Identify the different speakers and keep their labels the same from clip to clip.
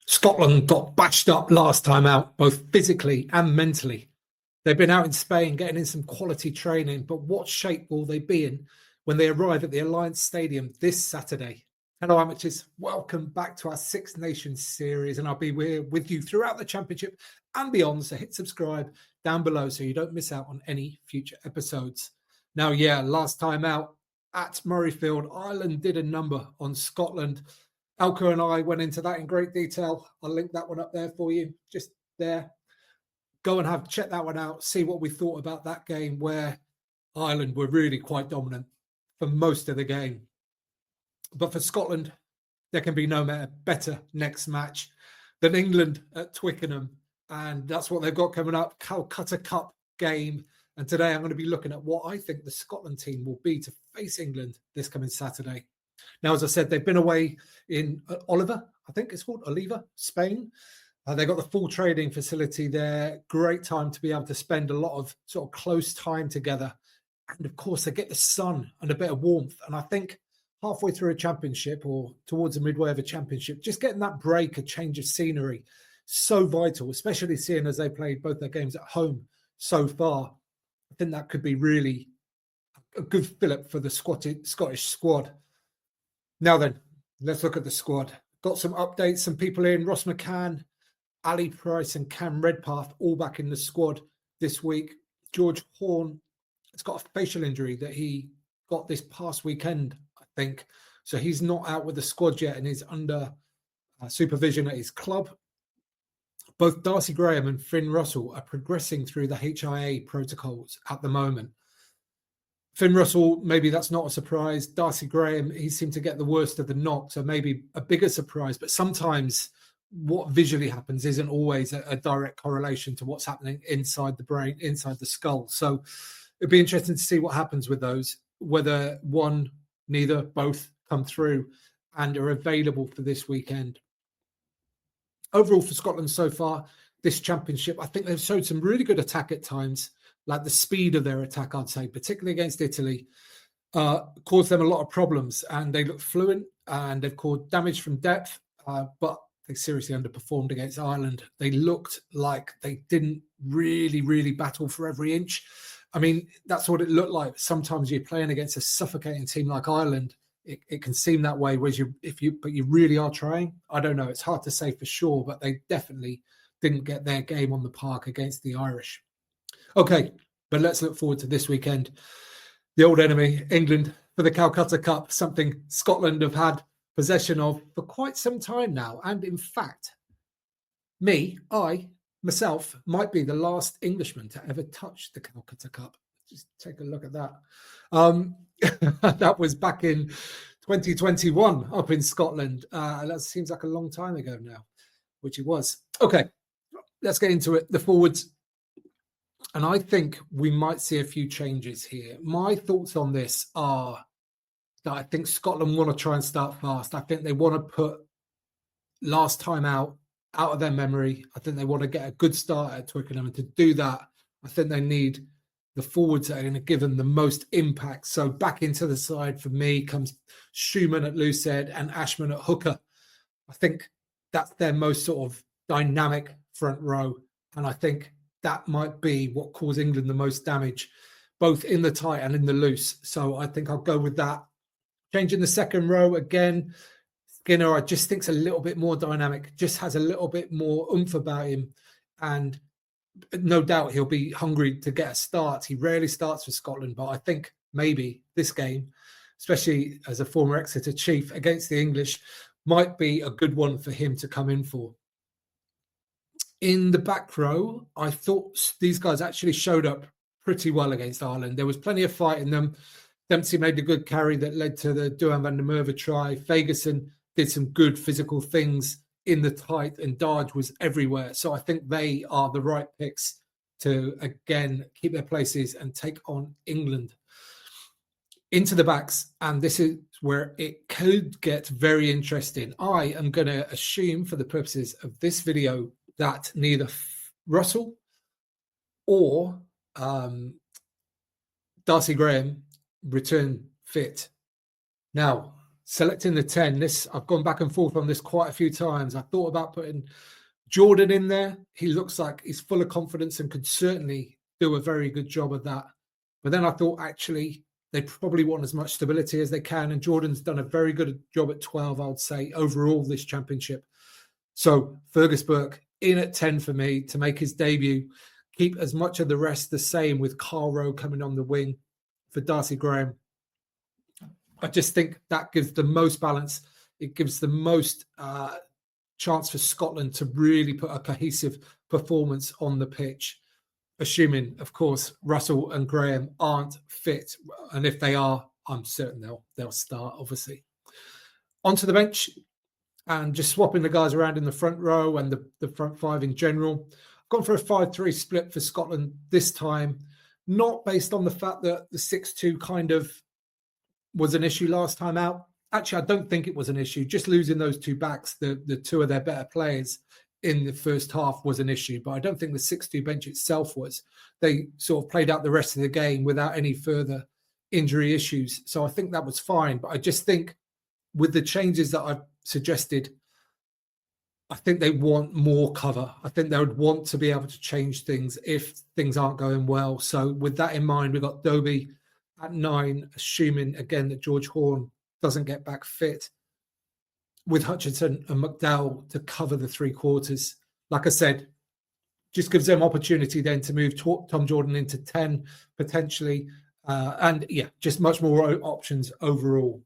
Speaker 1: Scotland got bashed up last time out, both physically and mentally. They've been out in Spain getting in some quality training, but what shape will they be in when they arrive at the Alliance Stadium this Saturday? Hello, amateurs. Welcome back to our Six Nations series, and I'll be with you throughout the championship and beyond. So hit subscribe down below so you don't miss out on any future episodes. Now, last time out at Murrayfield, Ireland did a number on Scotland. Alka and I went into that in great detail. I'll link that one up there for you, just there. Go and check that one out, see what we thought about that game where Ireland were really quite dominant for most of the game. But for Scotland, there can be no better next match than England at Twickenham. And that's what they've got coming up, Calcutta Cup game. And today I'm going to be looking at what I think the Scotland team will be to face England this coming Saturday. Now, as I said, they've been away in Oliva, I think it's called Oliva, Spain. They got the full training facility there. Great time to be able to spend a lot of sort of close time together. And of course, they get the sun and a bit of warmth. And I think halfway through a championship or towards the midway of a championship, just getting that break, a change of scenery, so vital, especially seeing as they played both their games at home so far. I think that could be really a good fillip for the Scottish squad. Now then, let's look at the squad. Got some updates, some people in. Ross McCann, Ali Price and Cam Redpath all back in the squad this week. George Horn has got a facial injury that he got this past weekend, I think. So he's not out with the squad yet and is under supervision at his club. Both Darcy Graham and Finn Russell are progressing through the HIA protocols at the moment. Finn Russell, maybe that's not a surprise. Darcy Graham, he seemed to get the worst of the knock, so maybe a bigger surprise. But sometimes what visually happens isn't always a direct correlation to what's happening inside the brain, inside the skull. So it'd be interesting to see what happens with those, whether one, neither, both come through and are available for this weekend. Overall for Scotland so far, this championship, I think they've showed some really good attack at times, like the speed of their attack, I'd say, particularly against Italy, caused them a lot of problems. And they look fluent and they've caused damage from depth, but they seriously underperformed against Ireland. They looked like they didn't really battle for every inch. I mean, that's what it looked like. Sometimes you're playing against a suffocating team like Ireland. It can seem that way, whereas but you really are trying. I don't know. It's hard to say for sure, but they definitely didn't get their game on the park against the Irish. Okay, but let's look forward to this weekend. The old enemy, England, for the Calcutta Cup, something Scotland have had possession of for quite some time now. And in fact, myself, might be the last Englishman to ever touch the Calcutta Cup. Just take a look at that. That was back in 2021 up in Scotland. That seems like a long time ago now, which it was. Okay, let's get into it. The forwards. And I think we might see a few changes here. My thoughts on this are that I think Scotland want to try and start fast. I think they want to put last time out of their memory. I think they want to get a good start at Twickenham. And to do that, I think they need the forwards that are going to give them the most impact. So back into the side for me comes Schumann at loose head and Ashman at hooker. I think that's their most sort of dynamic front row. And I think that might be what caused England the most damage, both in the tight and in the loose. So I think I'll go with that. Changing the second row again, Skinner, I just think's a little bit more dynamic, just has a little bit more oomph about him. And no doubt he'll be hungry to get a start. He rarely starts for Scotland, but I think maybe this game, especially as a former Exeter chief against the English, might be a good one for him to come in for. In the back row, I thought these guys actually showed up pretty well against Ireland. There was plenty of fight in them. Dempsey made a good carry that led to the Duhan van der Merwe try. Fagerson did some good physical things in the tight, and Darge was everywhere. So I think they are the right picks to, again, keep their places and take on England. Into the backs, and this is where it could get very interesting. I am going to assume, for the purposes of this video, that neither Russell or Darcy Graham return fit. Now, selecting the 10, I've gone back and forth on this quite a few times. I thought about putting Jordan in there. He looks like he's full of confidence and could certainly do a very good job of that. But then I thought, actually, they probably want as much stability as they can. And Jordan's done a very good job at 12, I would say, overall this championship. So Fergus Burke in at 10 for me to make his debut. Keep as much of the rest the same with Carl Rowe coming on the wing for Darcy Graham. I just think that gives the most balance. It gives the most chance for Scotland to really put a cohesive performance on the pitch, assuming, of course, Russell and Graham aren't fit. And if they are, I'm certain they'll start, obviously. Onto the bench and just swapping the guys around in the front row and the front five in general. I've gone for a 5-3 split for Scotland this time, not based on the fact that the 6-2 kind of was an issue last time out. Actually, I don't think it was an issue. Just losing those two backs, the two of their better players in the first half was an issue. But I don't think the 6-2 bench itself was. They sort of played out the rest of the game without any further injury issues. So I think that was fine. But I just think with the changes that I've suggested, I think they want more cover. I think they would want to be able to change things if things aren't going well. So with that in mind, we've got Dobie at 9, assuming, again, that George Horne doesn't get back fit, with Hutchinson and McDowell to cover the 3 quarters. Like I said, just gives them opportunity then to move Tom Jordan into 10, potentially. And, yeah, just much more options overall.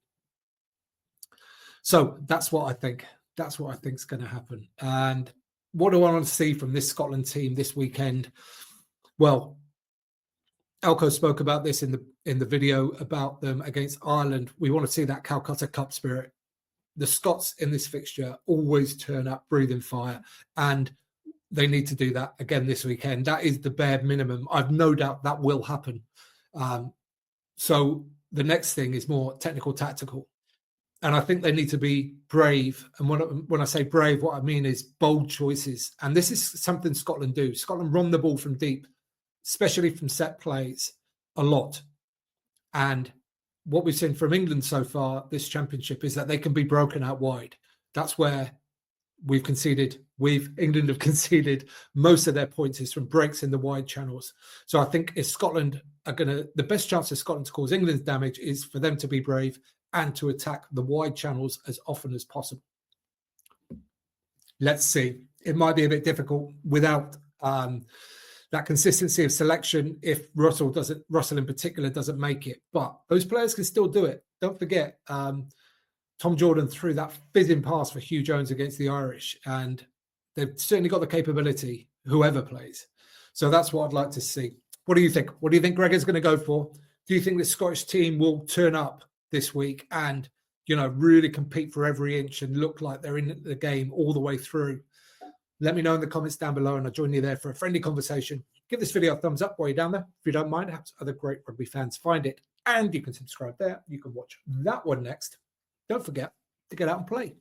Speaker 1: So that's what I think. That's what I think is going to happen. And what do I want to see from this Scotland team this weekend? Well, Elko spoke about this in the video about them against Ireland. We want to see that Calcutta Cup spirit. The Scots in this fixture always turn up breathing fire, and they need to do that again this weekend. That is the bare minimum. I've no doubt that will happen. So the next thing is more technical, tactical. And I think they need to be brave. And when I say brave, what I mean is bold choices. And this is something Scotland do. Scotland run the ball from deep, especially from set plays, a lot. And what we've seen from England so far, this championship, is that they can be broken out wide. That's where England have conceded most of their points is from breaks in the wide channels. So I think if Scotland are the best chance of Scotland to cause England's damage is for them to be brave and to attack the wide channels as often as possible. Let's see. It might be a bit difficult without that consistency of selection if Russell in particular doesn't make it. But those players can still do it. Don't forget, Tom Jordan threw that fizzing pass for Hugh Jones against the Irish, and they've certainly got the capability, whoever plays. So that's what I'd like to see. What do you think? What do you think Gregor's going to go for? Do you think the Scottish team will turn up this week and, really compete for every inch and look like they're in the game all the way through? Let me know in the comments down below, and I'll join you there for a friendly conversation. Give this video a thumbs up while you're down there. If you don't mind, it helps other great rugby fans find it. And you can subscribe there. You can watch that one next. Don't forget to get out and play.